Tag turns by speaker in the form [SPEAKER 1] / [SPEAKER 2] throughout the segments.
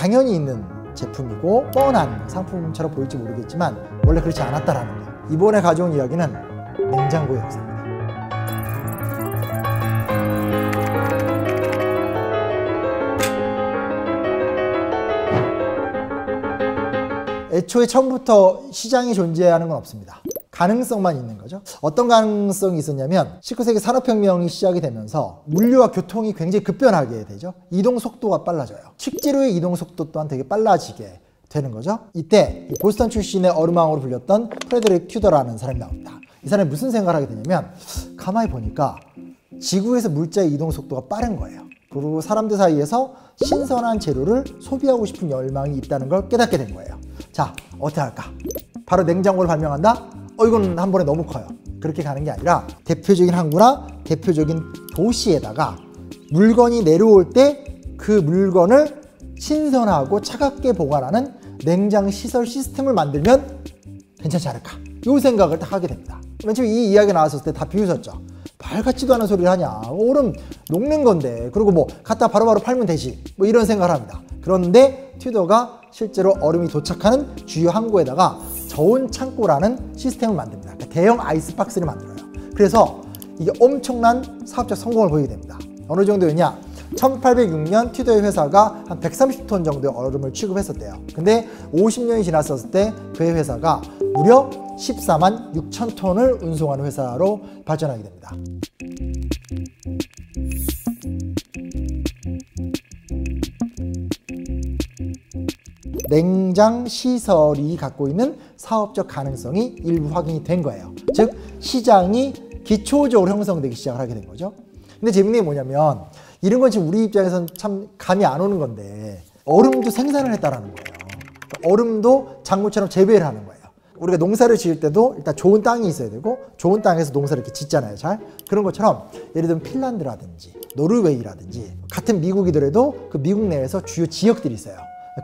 [SPEAKER 1] 당연히 있는 제품이고 뻔한 상품처럼 보일지 모르겠지만 원래 그렇지 않았다라는 거. 이번에 가져온 이야기는 냉장고의 역사입니다. 애초에 처음부터 시장이 존재하는 건 없습니다. 가능성만 있는 거죠. 어떤 가능성이 있었냐면 19세기 산업혁명이 시작이 되면서 물류와 교통이 굉장히 급변하게 되죠. 이동 속도가 빨라져요. 식재료의 이동 속도 또한 되게 빨라지게 되는 거죠. 이때 보스턴 출신의 얼음왕으로 불렸던 프레드릭 튜더라는 사람이 나옵니다. 이 사람이 무슨 생각을 하게 되냐면 가만히 보니까 지구에서 물자의 이동 속도가 빠른 거예요. 그리고 사람들 사이에서 신선한 재료를 소비하고 싶은 열망이 있다는 걸 깨닫게 된 거예요. 자, 어떻게 할까? 바로 냉장고를 발명한다? 이건 한 번에 너무 커요. 그렇게 가는 게 아니라 대표적인 항구나 대표적인 도시에다가 물건이 내려올 때 그 물건을 신선하고 차갑게 보관하는 냉장 시설 시스템을 만들면 괜찮지 않을까? 이 생각을 딱 하게 됩니다. 맨 처음에 이 이야기가 나왔을 때 다 비웃었죠. 말 같지도 않은 소리를 하냐. 얼음 녹는 건데. 그리고 뭐 갖다 바로바로 팔면 되지. 뭐 이런 생각을 합니다. 그런데 튜더가 실제로 얼음이 도착하는 주요 항구에다가 저온 창고라는 시스템을 만듭니다. 그러니까 대형 아이스박스를 만들어요. 그래서 이게 엄청난 사업적 성공을 보이게 됩니다. 어느 정도였냐? 1806년 튜더의 회사가 한 130톤 정도의 얼음을 취급했었대요. 근데 50년이 지났었을 때 그의 회사가 무려 14만 6천 톤을 운송하는 회사로 발전하게 됩니다. 냉장 시설이 갖고 있는 사업적 가능성이 일부 확인이 된 거예요. 즉 시장이 기초적으로 형성되기 시작을 하게 된 거죠. 근데 재밌는 게 뭐냐면 이런 건 지금 우리 입장에서는 참 감이 안 오는 건데 얼음도 생산을 했다라는 거예요. 얼음도 작물처럼 재배를 하는 거예요. 우리가 농사를 지을 때도 일단 좋은 땅이 있어야 되고 좋은 땅에서 농사를 이렇게 짓잖아요. 잘 그런 것처럼 예를 들면 핀란드라든지 노르웨이라든지 같은 미국이더라도 그 미국 내에서 주요 지역들이 있어요.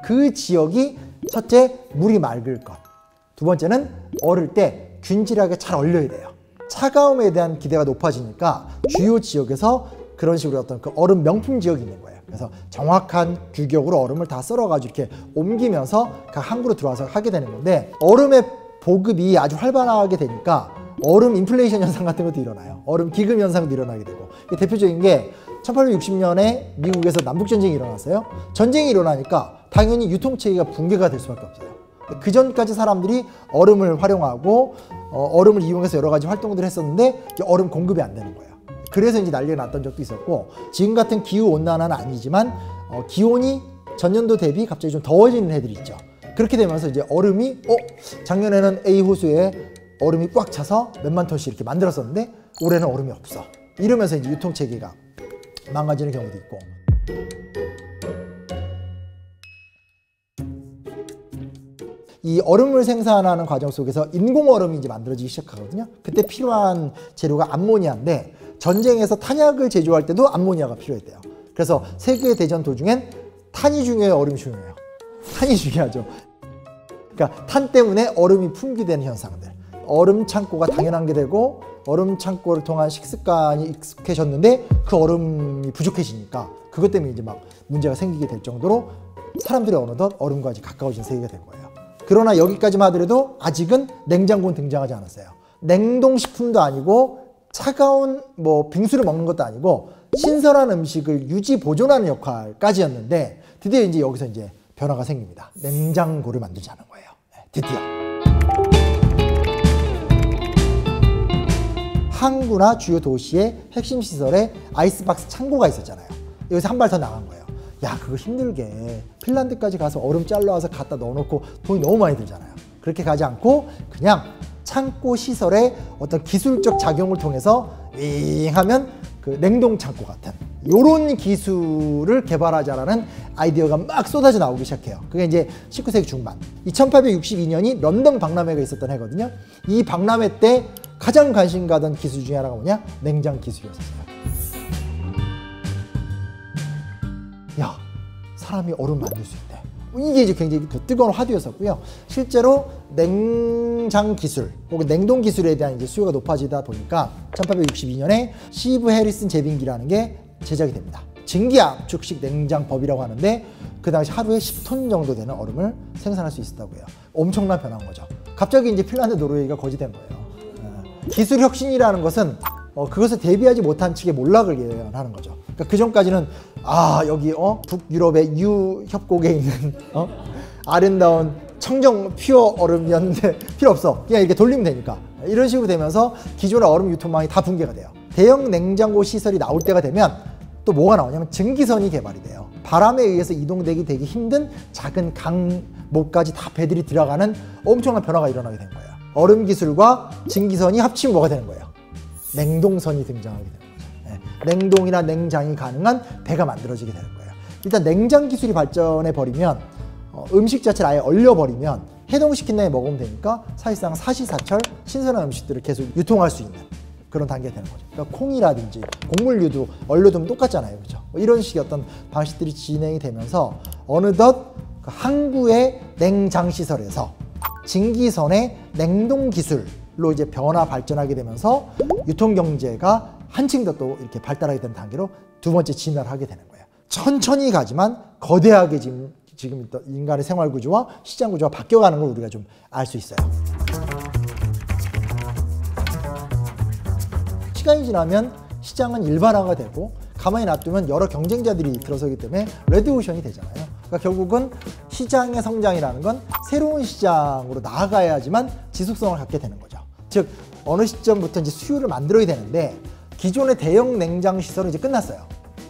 [SPEAKER 1] 그 지역이 첫째 물이 맑을 것, 두 번째는 얼을 때 균질하게 잘 얼려야 돼요. 차가움에 대한 기대가 높아지니까 주요 지역에서 그런 식으로 어떤 그 얼음 명품 지역이 있는 거예요. 그래서 정확한 규격으로 얼음을 다 썰어가지고 이렇게 옮기면서 각 항구로 들어와서 하게 되는 건데 얼음의 보급이 아주 활발하게 되니까 얼음 인플레이션 현상 같은 것도 일어나요. 얼음 기금 현상도 일어나게 되고 대표적인 게 1860년에 미국에서 남북전쟁이 일어났어요. 전쟁이 일어나니까 당연히 유통체계가 붕괴가 될 수밖에 없어요. 그 전까지 사람들이 얼음을 활용하고 얼음을 이용해서 여러 가지 활동들을 했었는데 얼음 공급이 안 되는 거예요. 그래서 이제 난리가 났던 적도 있었고 지금 같은 기후온난화는 아니지만 기온이 전년도 대비 갑자기 좀 더워지는 해들이 있죠. 그렇게 되면서 이제 얼음이 작년에는 A 호수에 얼음이 꽉 차서 몇만 톤씩 이렇게 만들었었는데 올해는 얼음이 없어. 이러면서 이제 유통체계가 망가지는 경우도 있고. 이 얼음을 생산하는 과정 속에서 인공 얼음이 이제 만들어지기 시작하거든요. 그때 필요한 재료가 암모니아인데 전쟁에서 탄약을 제조할 때도 암모니아가 필요했대요. 그래서 세계 대전 도중엔 탄이 중요해요, 얼음이 중요해요? 탄이 중요하죠. 그러니까 탄 때문에 얼음이 풍기되는 현상들. 얼음 창고가 당연한 게 되고 얼음 창고를 통한 식습관이 익숙해졌는데 그 얼음이 부족해지니까 그것 때문에 이제 막 문제가 생기게 될 정도로 사람들이 어느덧 얼음과 가까워진 세계가 된 거예요. 그러나 여기까지만 하더라도 아직은 냉장고는 등장하지 않았어요. 냉동식품도 아니고 차가운 빙수를 먹는 것도 아니고 신선한 음식을 유지 보존하는 역할까지였는데 드디어 이제 여기서 이제 변화가 생깁니다. 냉장고를 만들자는 거예요. 드디어. 항구나 주요 도시의 핵심 시설에 아이스박스 창고가 있었잖아요. 여기서 한 발 더 나간 거예요. 야, 그거 힘들게 핀란드까지 가서 얼음 잘라와서 갖다 넣어놓고 돈이 너무 많이 들잖아요. 그렇게 가지 않고 그냥 창고 시설의 어떤 기술적 작용을 통해서 하면 그 냉동 창고 같은 요런 기술을 개발하자라는 아이디어가 막 쏟아져 나오기 시작해요. 그게 이제 19세기 중반 1862년이 런던 박람회가 있었던 해거든요. 이 박람회 때 가장 관심 가던 기술 중에 하나가 뭐냐? 냉장 기술이었어요. 야, 사람이 얼음 만들 수 있대. 이게 이제 굉장히 뜨거운 화두였었고요. 실제로 냉장 기술 혹은 냉동 기술에 대한 이제 수요가 높아지다 보니까 1862년에 시브 해리슨 제빙기라는 게 제작이 됩니다. 증기압축식 냉장법이라고 하는데 그 당시 하루에 10톤 정도 되는 얼음을 생산할 수 있었다고 해요. 엄청난 변화인 거죠. 갑자기 이제 핀란드, 노르웨이가 거지된 거예요. 기술 혁신이라는 것은 그것을 대비하지 못한 측의 몰락을 예언하는 거죠. 그러니까 그 전까지는 여기 북유럽의 유협곡에 있는 아름다운 청정 퓨어 얼음이었는데 필요 없어. 그냥 이렇게 돌리면 되니까. 이런 식으로 되면서 기존의 얼음 유통망이 다 붕괴가 돼요. 대형 냉장고 시설이 나올 때가 되면 또 뭐가 나오냐면 증기선이 개발이 돼요. 바람에 의해서 이동되기 되게 힘든 작은 강목까지 다 배들이 들어가는 엄청난 변화가 일어나게 된 거예요. 얼음 기술과 증기선이 합치면 뭐가 되는 거예요? 냉동선이 등장하게 되는 거죠. 냉동이나 냉장이 가능한 배가 만들어지게 되는 거예요. 일단 냉장 기술이 발전해 버리면 음식 자체를 아예 얼려버리면 해동시킨 다음에 먹으면 되니까 사실상 사시사철 신선한 음식들을 계속 유통할 수 있는 그런 단계가 되는 거죠. 그러니까 콩이라든지 곡물류도 얼려두면 똑같잖아요. 그렇죠? 이런 식의 어떤 방식들이 진행이 되면서 어느덧 그 항구의 냉장시설에서 증기선의 냉동 기술로 이제 변화 발전하게 되면서 유통경제가 한층 더 또 이렇게 발달하게 되는 단계로 두 번째 진화를 하게 되는 거예요. 천천히 가지만 거대하게 지금 인간의 생활 구조와 시장 구조가 바뀌어가는 걸 우리가 좀 알 수 있어요. 시간이 지나면 시장은 일반화가 되고 가만히 놔두면 여러 경쟁자들이 들어서기 때문에 레드오션이 되잖아요. 그러니까 결국은 시장의 성장이라는 건 새로운 시장으로 나아가야지만 지속성을 갖게 되는 거죠. 즉 어느 시점부터 이제 수요를 만들어야 되는데 기존의 대형 냉장 시설은 이제 끝났어요.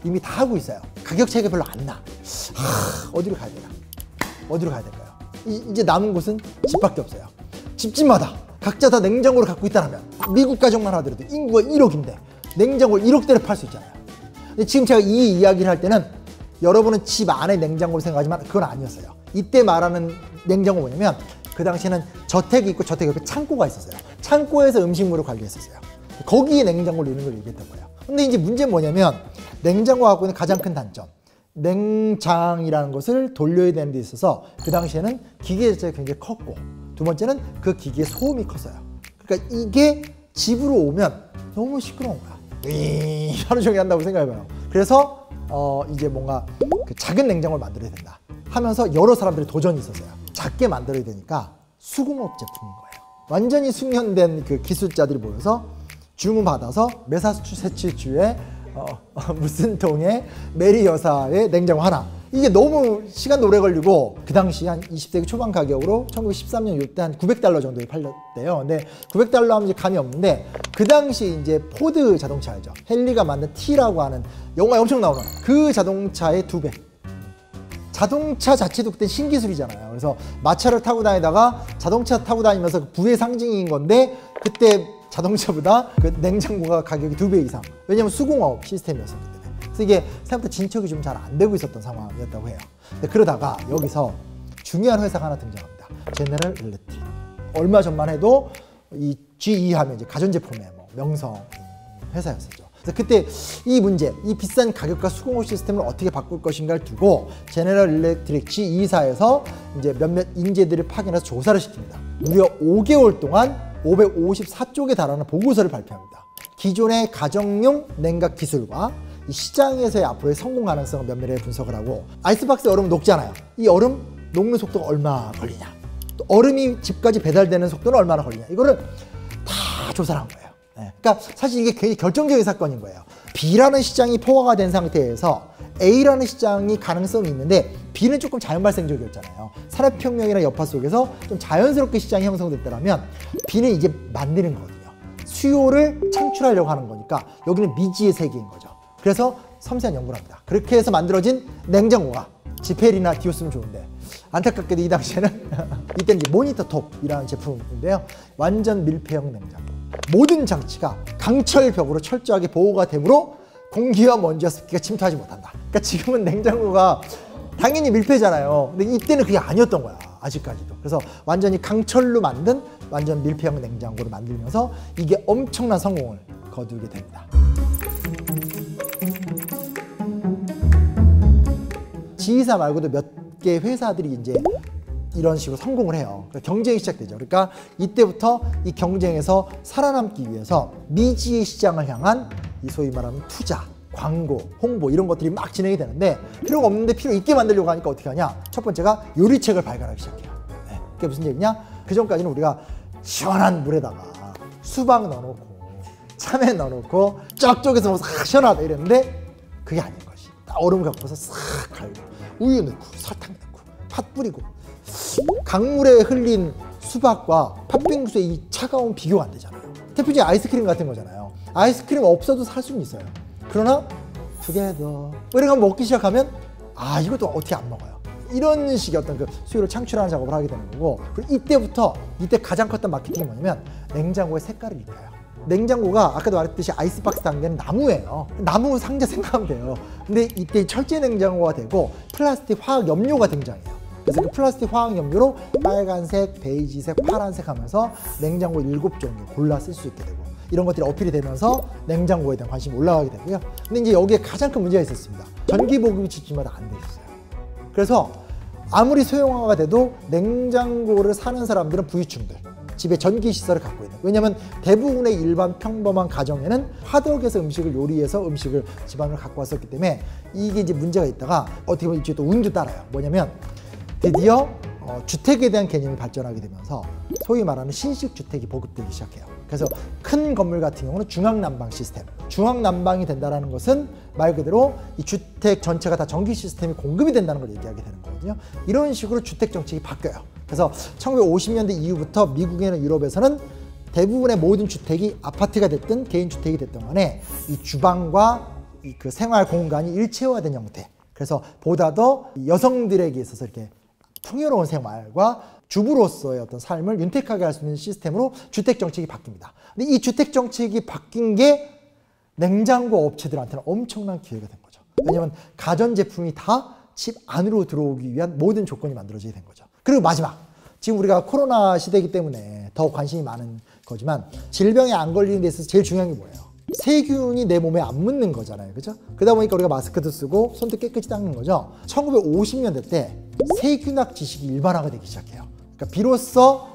[SPEAKER 1] 이미 다 하고 있어요. 가격 차이가 별로 안 나. 어디로 가야 되나? 어디로 가야 될까요? 이제 남은 곳은 집밖에 없어요. 집집마다 각자 다 냉장고를 갖고 있다면 미국 가정만 하더라도 인구가 1억인데 냉장고를 1억대를 팔 수 있잖아요. 근데 지금 제가 이 이야기를 할 때는 여러분은 집 안에 냉장고를 생각하지만 그건 아니었어요. 이때 말하는 냉장고 뭐냐면 그 당시에는 저택이 있고 저택 옆에 창고가 있었어요. 창고에서 음식물을 관리했었어요. 거기에 냉장고를 넣는 걸 얘기했던 거예요. 근데 이제 문제는 뭐냐면 냉장고가 갖고 있는 가장 큰 단점, 냉장이라는 것을 돌려야 되는 데 있어서 그 당시에는 기계 자체가 굉장히 컸고 두 번째는 그 기계의 소음이 컸어요. 그러니까 이게 집으로 오면 너무 시끄러운 거야. 하루 종일 한다고 생각해봐요. 그래서 이제 뭔가 그 작은 냉장고를 만들어야 된다 하면서 여러 사람들이 도전이 있었어요. 작게 만들어야 되니까 수공업 제품인 거예요. 완전히 숙련된 그 기술자들이 모여서 주문 받아서 매사추세츠주의 무슨 통에 메리 여사의 냉장고 하나. 이게 너무 시간도 오래 걸리고 그 당시 한 20세기 초반 가격으로 1913년 이때 한 $900 정도에 팔렸대요. 근데 $900 하면 이제 감이 없는데 그 당시 이제 포드 자동차 알죠? 헨리가 만든 T라고 하는 영화에 엄청 나오는 그 자동차의 2배. 자동차 자체도 그때 신기술이잖아요. 그래서 마차를 타고 다니다가 자동차 타고 다니면서 부의 상징인 건데 그때 자동차보다 그 냉장고가 가격이 2배 이상. 왜냐면 수공업 시스템이었었기 때문에. 그래서 이게 생각보다 진척이 좀 잘 안 되고 있었던 상황이었다고 해요. 근데 그러다가 여기서 중요한 회사가 하나 등장합니다. 제너럴 일렉트릭. 얼마 전만 해도 이 GE 하면 이제 가전제품의 명성 회사였었죠. 그래서 그때 이 문제, 이 비싼 가격과 수공업 시스템을 어떻게 바꿀 것인가를 두고 제너럴 일렉트릭 GE사에서 이제 몇몇 인재들을 파견해서 조사를 시킵니다. 무려 5개월 동안 554쪽에 달하는 보고서를 발표합니다. 기존의 가정용 냉각 기술과 이 시장에서의 앞으로의 성공 가능성을 면밀하게 분석을 하고 아이스박스 얼음 녹잖아요. 이 얼음 녹는 속도가 얼마 걸리냐, 또 얼음이 집까지 배달되는 속도는 얼마나 걸리냐, 이거를 다 조사를 한 거예요. 그러니까 사실 이게 굉장히 결정적인 사건인 거예요. B라는 시장이 포화가 된 상태에서 A라는 시장이 가능성이 있는데 B는 조금 자연 발생적이었잖아요. 산업혁명이나 여파 속에서 좀 자연스럽게 시장이 형성됐다면 B는 이제 만드는 거거든요. 수요를 창출하려고 하는 거니까 여기는 미지의 세계인 거죠. 그래서 섬세한 연구를 합니다. 그렇게 해서 만들어진 냉장고가 지펠이나 디오스면 좋은데 안타깝게도 이 당시에는 이때는 이제 모니터톱이라는 제품인데요. 완전 밀폐형 냉장고. 모든 장치가 강철벽으로 철저하게 보호가 되므로 공기와 먼지와 습기가 침투하지 못한다. 그러니까 지금은 냉장고가 당연히 밀폐잖아요. 근데 이때는 그게 아니었던 거야. 아직까지도. 그래서 완전히 강철로 만든 완전 밀폐형 냉장고를 만들면서 이게 엄청난 성공을 거두게 됩니다. 지휘사 말고도 몇 개 회사들이 이제 이런 식으로 성공을 해요. 그러니까 경쟁이 시작되죠. 그러니까 이때부터 이 경쟁에서 살아남기 위해서 미지의 시장을 향한 이 소위 말하는 투자, 광고, 홍보 이런 것들이 막 진행이 되는데 필요가 없는데 필요 있게 만들려고 하니까 어떻게 하냐? 첫 번째가 요리책을 발간하기 시작해요. 네. 그게 무슨 얘기냐? 그 전까지는 우리가 시원한 물에다가 수박 넣어놓고 참외 넣어놓고 쩍쩍해서 싹 시원하다 이랬는데 그게 아닌 것이. 얼음 갖고서 싹 갈고 우유 넣고 설탕 넣고 팥 뿌리고 강물에 흘린 수박과 팥빙수의 이 차가운 비교가 안 되잖아요. 대표적인 아이스크림 같은 거잖아요. 아이스크림 없어도 살 수는 있어요. 그러나 투게더 이렇게 먹기 시작하면 아 이것도 어떻게 안 먹어요. 이런 식의 어떤 그 수요를 창출하는 작업을 하게 되는 거고, 그리고 이때 가장 컸던 마케팅이 뭐냐면 냉장고의 색깔을 입혀요. 냉장고가 아까도 말했듯이 아이스박스 단계는 나무예요. 나무 상자 생각하면 돼요. 근데 이때 철제 냉장고가 되고 플라스틱 화학 염료가 등장해요. 그래서 그 플라스틱 화학 염료로 빨간색, 베이지색, 파란색 하면서 냉장고 7종류 골라 쓸 수 있게 되고 이런 것들이 어필이 되면서 냉장고에 대한 관심이 올라가게 되고요. 근데 이제 여기에 가장 큰 문제가 있었습니다. 전기 보급이 집집마다 안 돼 있어요. 그래서 아무리 소형화가 돼도 냉장고를 사는 사람들은 부유층들, 집에 전기 시설을 갖고 있는. 왜냐하면 대부분의 일반 평범한 가정에는 화덕에서 음식을 요리해서 음식을 집안으로 갖고 왔었기 때문에 이게 이제 문제가 있다가 어떻게 보면 이제 또 운도 따라요. 뭐냐면 드디어 주택에 대한 개념이 발전하게 되면서 소위 말하는 신식 주택이 보급되기 시작해요. 그래서 큰 건물 같은 경우는 중앙난방 시스템. 중앙난방이 된다는 것은 말 그대로 이 주택 전체가 다 전기 시스템이 공급이 된다는 걸 얘기하게 되는 거거든요. 이런 식으로 주택 정책이 바뀌어요. 그래서 1950년대 이후부터 미국이나 유럽에서는 대부분의 모든 주택이 아파트가 됐든 개인 주택이 됐든 간에 이 주방과 그 생활 공간이 일체화된 형태. 그래서 보다 더 여성들에게 있어서 이렇게 풍요로운 생활과 주부로서의 어떤 삶을 윤택하게 할 수 있는 시스템으로 주택 정책이 바뀝니다. 근데 이 주택 정책이 바뀐 게 냉장고 업체들한테는 엄청난 기회가 된 거죠. 왜냐하면 가전제품이 다 집 안으로 들어오기 위한 모든 조건이 만들어지게 된 거죠. 그리고 마지막, 지금 우리가 코로나 시대이기 때문에 더 관심이 많은 거지만 질병에 안 걸리는 데 있어서 제일 중요한 게 뭐예요? 세균이 내 몸에 안 묻는 거잖아요. 그죠? 그러다 보니까 우리가 마스크도 쓰고 손도 깨끗이 닦는 거죠. 1950년대 때 세균학 지식이 일반화가 되기 시작해요. 그러니까 비로소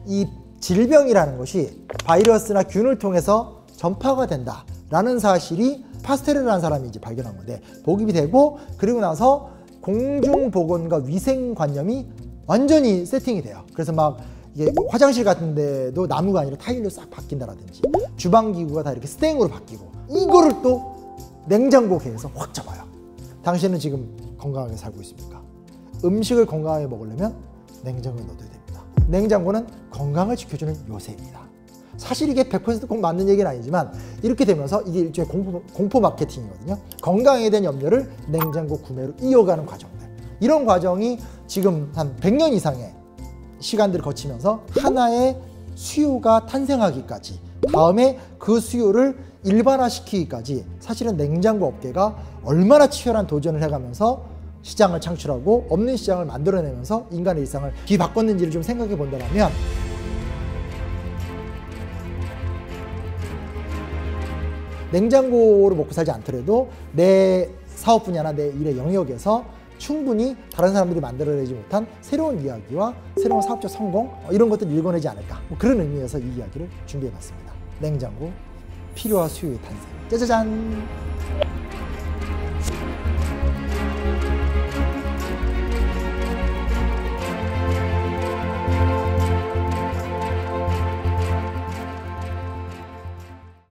[SPEAKER 1] 이 질병이라는 것이 바이러스나 균을 통해서 전파가 된다라는 사실이 파스테르라는 사람이 이제 발견한 건데 보급이 되고, 그리고 나서 공중보건과 위생관념이 완전히 세팅이 돼요. 그래서 막 이게 화장실 같은 데도 나무가 아니라 타일로 싹 바뀐다라든지 주방기구가 다 이렇게 스테인으로 바뀌고, 이거를 또 냉장고계에서 확 잡아요. 당신은 지금 건강하게 살고 있습니까? 음식을 건강하게 먹으려면 냉장고에 넣어둬야 됩니다. 냉장고는 건강을 지켜주는 요새입니다. 사실 이게 100% 꼭 맞는 얘기는 아니지만 이렇게 되면서 이게 일종의 공포 마케팅이거든요. 건강에 대한 염려를 냉장고 구매로 이어가는 과정들. 이런 과정이 지금 한 100년 이상의 시간들을 거치면서 하나의 수요가 탄생하기까지, 다음에 그 수요를 일반화시키기까지 사실은 냉장고 업계가 얼마나 치열한 도전을 해가면서 시장을 창출하고 없는 시장을 만들어내면서 인간의 일상을 뒤바꿨는지를 좀 생각해 본다면, 냉장고로 먹고 살지 않더라도 내 사업 분야나 내 일의 영역에서 충분히 다른 사람들이 만들어내지 못한 새로운 이야기와 새로운 사업적 성공, 이런 것들을 읽어내지 않을까, 그런 의미에서 이 이야기를 준비해 봤습니다. 냉장고 필요와 수요의 탄생. 짜자잔.